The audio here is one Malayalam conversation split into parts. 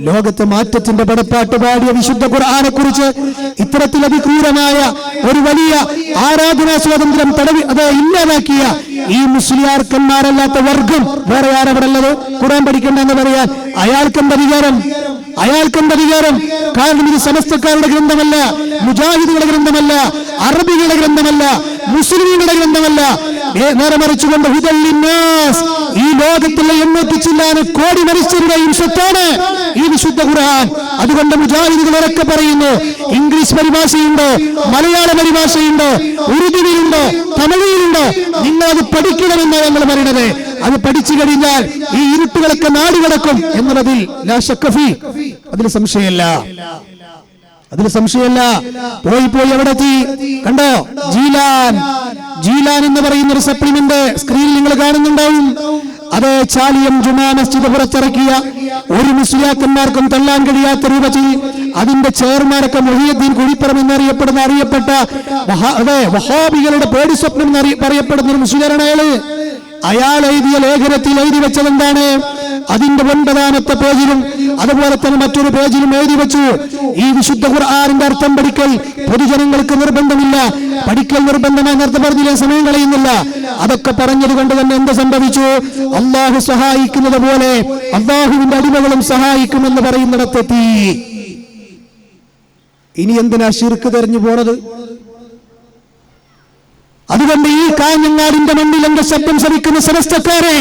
ലോകത്തെ മാറ്റത്തിന്റെ പടപ്പാട്ട് പാടിയ വിശുദ്ധ ഖുർആനെ കുറിച്ച് ഇത്തരത്തിൽ അതിക്രൂരമായ ഒരു വലിയ ആരാധനാ സ്വാതന്ത്ര്യം ഇല്ലാതാക്കിയ ഈ മുസ്ലിയാർക്കന്മാരല്ലാത്ത വർഗം വേറെ ആരവിടുള്ളത്? ഖുർആൻ പഠിക്കണ്ടെന്ന് പറയാൻ അയാൾക്കെന്ത് അധികാരം? കാരണം ഇത് സമസ്തക്കാരുടെ ഗ്രന്ഥമല്ല, മുജാഹിദുകളുടെ ഗ്രന്ഥമല്ല, അറബികളുടെ ഗ്രന്ഥമല്ല, മുസ്ലിങ്ങളുടെ ഗ്രന്ഥമല്ല. നേരെ മറിച്ചുകൊണ്ട് ഈ ലോകത്തുള്ള 800 കോടി മനുഷ്യരുടെയും സ്വത്താണ് ഈ വിശുദ്ധ ഖുർആൻ. അതുകൊണ്ട് മുജാഹിദുകളൊക്കെ പറയുന്നു, ഇംഗ്ലീഷ് പരിഭാഷയുണ്ടോ, മലയാള പരിഭാഷയുണ്ടോ, ഉറുദുവിലുണ്ടോ, തമിഴിലുണ്ടോ, നിങ്ങൾ അത് പഠിക്കണമെന്നാണ് ഞങ്ങൾ പറയുന്നത്. അത് പഠിച്ചു കഴിഞ്ഞാൽ ഈ ഇരുട്ടുകളൊക്കെ നാടുകിടക്കും എന്നുള്ളതിൽ അതിൽ സംശയമല്ല. പോയി എവിടെ എത്തി കണ്ടോ? ജീലാൻ എന്ന് പറയുന്ന ഒരു സപ്ലിമെന്റ് സ്ക്രീനിൽ നിങ്ങൾ കാണുന്നുണ്ടാവും. അത് ചാലിയം ജുമാ മസ്ജിദ് പുറത്തിറക്കിയ ഒരു മുസ്ലിയാക്കന്മാർക്കും തള്ളാൻ കഴിയാത്ത രൂപത്തിൽ അതിന്റെ ചെയർമാനൊക്കെ മുഹിയുദ്ദീൻ കുഴിപ്പുറം അറിയപ്പെട്ട വഹാബികളുടെ പേടി സ്വപ്നം പറയപ്പെടുന്ന ഒരു മുസ്ലിയാരാണ് അയാൾ എഴുതിയ ലേഖനത്തിൽ എഴുതി വെച്ചത് എന്താണ്? അതിന്റെ 9ാമത്തെ പേജിലും അതുപോലെ തന്നെ മറ്റൊരു പേജിലും എഴുതി വെച്ചു, ഈ വിശുദ്ധ ഖുർആനിന്റെ അർത്ഥം പഠിക്കൽ പൊതുജനങ്ങൾക്ക് നിർബന്ധമില്ല. പഠിക്കൽ നിർബന്ധമായി നേരത്തെ പറഞ്ഞില്ലേ, സമയം കളയുന്നില്ല. അതൊക്കെ പറഞ്ഞത് കൊണ്ട് തന്നെ എന്ത് സംഭവിച്ചു? അള്ളാഹു സഹായിക്കുന്നത് പോലെ അള്ളാഹുവിന്റെ അടിമകളും സഹായിക്കുമെന്ന് പറയുന്നിടത്തെത്തി. ഇനി എന്തിനാ ശിർക്ക് തെരഞ്ഞു പോണത്? അതുകൊണ്ട് ഈ കാഞ്ഞങ്ങാടിന്റെ മണ്ണിൽ എന്റെ ശബ്ദം ശ്രമിക്കുന്ന സമസ്തക്കാരെ,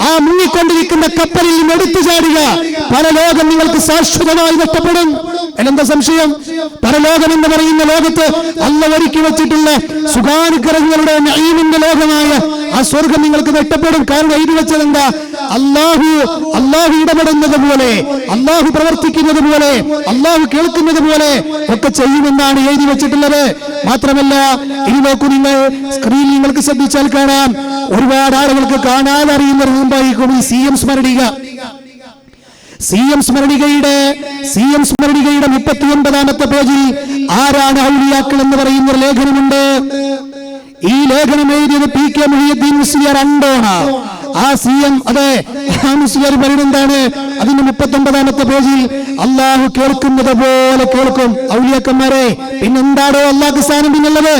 ആ മുങ്ങിക്കൊണ്ടിരിക്കുന്ന കപ്പലിൽ നിന്ന് എടുത്തു ചാടുക. പരലോകം നിങ്ങൾക്ക് ശാശ്വതമായി നഷ്ടപ്പെടും. എന്താ സംശയം? പരലോകം എന്ന് പറയുന്ന ലോകത്ത് അല്ലാഹു ഒരുക്കി വെച്ചിട്ടുള്ള സുഖാനുഗ്രഹങ്ങളുടെ നഈമിന്റെ ലോകമായ ആ സ്വർഗം നിങ്ങൾക്ക് നഷ്ടപ്പെടും. കാരണം എഴുതി വെച്ചത് എന്താ? അള്ളാഹു ഇടപെടുന്നത് പോലെ, അള്ളാഹു പ്രവർത്തിക്കുന്നത് പോലെ, അള്ളാഹു കേൾക്കുന്നത് പോലെ ഒക്കെ ചെയ്യുമെന്നാണ് എഴുതി വെച്ചിട്ടുള്ളത്. മാത്രമല്ല, ഇനി നോക്കൂ, നിങ്ങൾ സ്ക്രീനിൽ നിങ്ങൾക്ക് ശ്രദ്ധിച്ചാൽ കാണാം, ഒരുപാട് ആളുകൾക്ക് കാണാതെ അറിയുന്നതിന് മുമ്പായിരിക്കും ഈ സി എം സ്മരണികയുടെ 39ാമത്തെ പേജിൽ ആരാണ് ഔലിയാക്കൾ എന്ന് പറയുന്ന ഒരു ലേഖനമുണ്ട്. ഈ ലേഖനം എഴുതിയത് പി.കെ. മുഹിയുദ്ദീൻ മുസ്ലിയാർ അണ്ടോണ. ആ CM മുസ്ലിയാർ പറയുന്നതാണ് അതിന്റെ 39ാമത്തെ പേജിൽ, അള്ളാഹു കേൾക്കുന്നത് പോലെ കേൾക്കും ഔലിയാക്കന്മാരെ. പിന്നെന്താണോ അള്ളാഹ് സ്ഥാനം പിന്നുള്ളത്?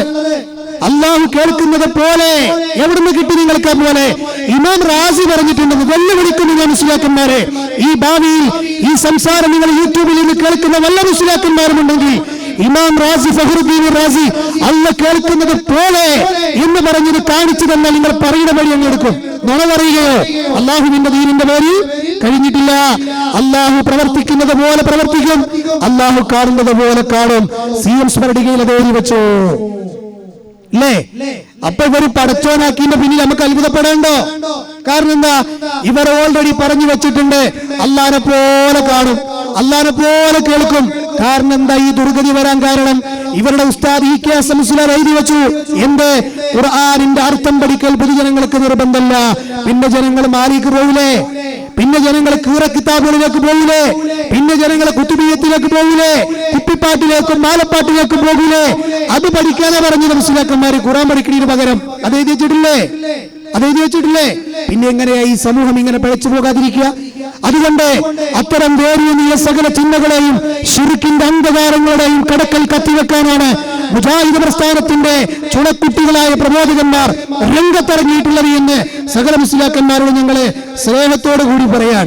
അള്ളാഹു കേൾക്കുന്നത് പോലെ എവിടുന്ന് കിട്ടി നിങ്ങൾക്ക്? പോലെ ഇമാം റാസി പറഞ്ഞിട്ടുണ്ടെന്ന് വെല്ലുവിളിക്കുന്നു മുസ്ലിയാക്കന്മാരെ. ഈ ഭാവിയിൽ ഈ സംസാരം നിങ്ങൾ യൂട്യൂബിൽ നിന്ന് കേൾക്കുന്ന വല്ല മുസ്ലിയാക്കന്മാരുമുണ്ടെങ്കിൽ ഇമാം റാസി, ഫഖറുദ്ദീൻ റാസി അള്ളാഹ് കേൾക്കുന്നത് പോലെ എന്ന് പറഞ്ഞത് കാണിച്ചു തന്നാൽ നിങ്ങൾ പറയുന്ന വഴി അങ്ങ് എടുക്കും. നുണ പറയുകയോ അള്ളാഹുവിന്റെ ദീനിന്റെ പേരിൽ കഴിഞ്ഞിട്ടില്ല. അള്ളാഹു പ്രവർത്തിക്കുന്നത് പോലെ പ്രവർത്തിക്കും, അള്ളാഹു കാണുന്നത് പോലെ കാണും. CM സ്മരണികയിൽ അത് എഴുതി വെച്ചു അല്ലേ? അപ്പൊ ഇവര് പടച്ചോനാക്കിന്റെ പിന്നിൽ നമുക്ക് അത്ഭുതപ്പെടേണ്ടോ? കാരണം എന്താ? ഇവർ ഓൾറെഡി പറഞ്ഞു വെച്ചിട്ടുണ്ട്, അള്ളാനെ പോലെ കാണും, അള്ളാനെ പോലെ കേൾക്കും. കാരണം എന്താ ഈ ദുർഗതി വരാൻ കാരണം? ഇവരുടെ ഉസ്താദ് ഇ.കെ. മുസ്ലിയാർ എഴുതി വെച്ചു, എന്ത്? ഖുർആനിന്റെ അർത്ഥം പഠിക്കൽ പൊതുജനങ്ങൾക്ക് നിർബന്ധമല്ല. പിന്നെ ജനങ്ങൾ മാലിക്ക് പോവില്ലേ? പിന്നെ ജനങ്ങൾ കീറ കിതാബുകളിലേക്ക് പോകില്ലേ? പിന്നെ ജനങ്ങൾ കുത്തുബിയത്തിലേക്ക് പോകില്ലേ? കുപ്പിപ്പാട്ടിലേക്കും മാലപ്പാട്ടിലേക്കും പോകില്ലേ? അത് പഠിക്കാനാ പറഞ്ഞത് മുസ്ലിയാക്കന്മാര്. ഖുർആൻ പഠിക്കുന്നതിന് പകരം അത് എഴുതി വെച്ചിട്ടില്ലേ? പിന്നെ എങ്ങനെയാ ഈ സമൂഹം ഇങ്ങനെ പിഴച്ചു പോകാതിരിക്കുക? അതുകൊണ്ട് അത്തരം വേറിയ സകല ചിന്തകളെയും ശിർക്കിന്റെ അന്ധകാരങ്ങളുടെയും കടക്കൽ കത്തിവെക്കാനാണ് മുജാഹിദ് പ്രസ്ഥാനത്തിന്റെ ചുണക്കുട്ടികളായ പ്രബോധകന്മാർ രംഗത്തിറങ്ങിയിട്ടുള്ളത് എന്ന് സകല മുസ്ലിയാക്കന്മാരോട് ഞങ്ങളെ സ്നേഹത്തോടു കൂടി പറയാൻ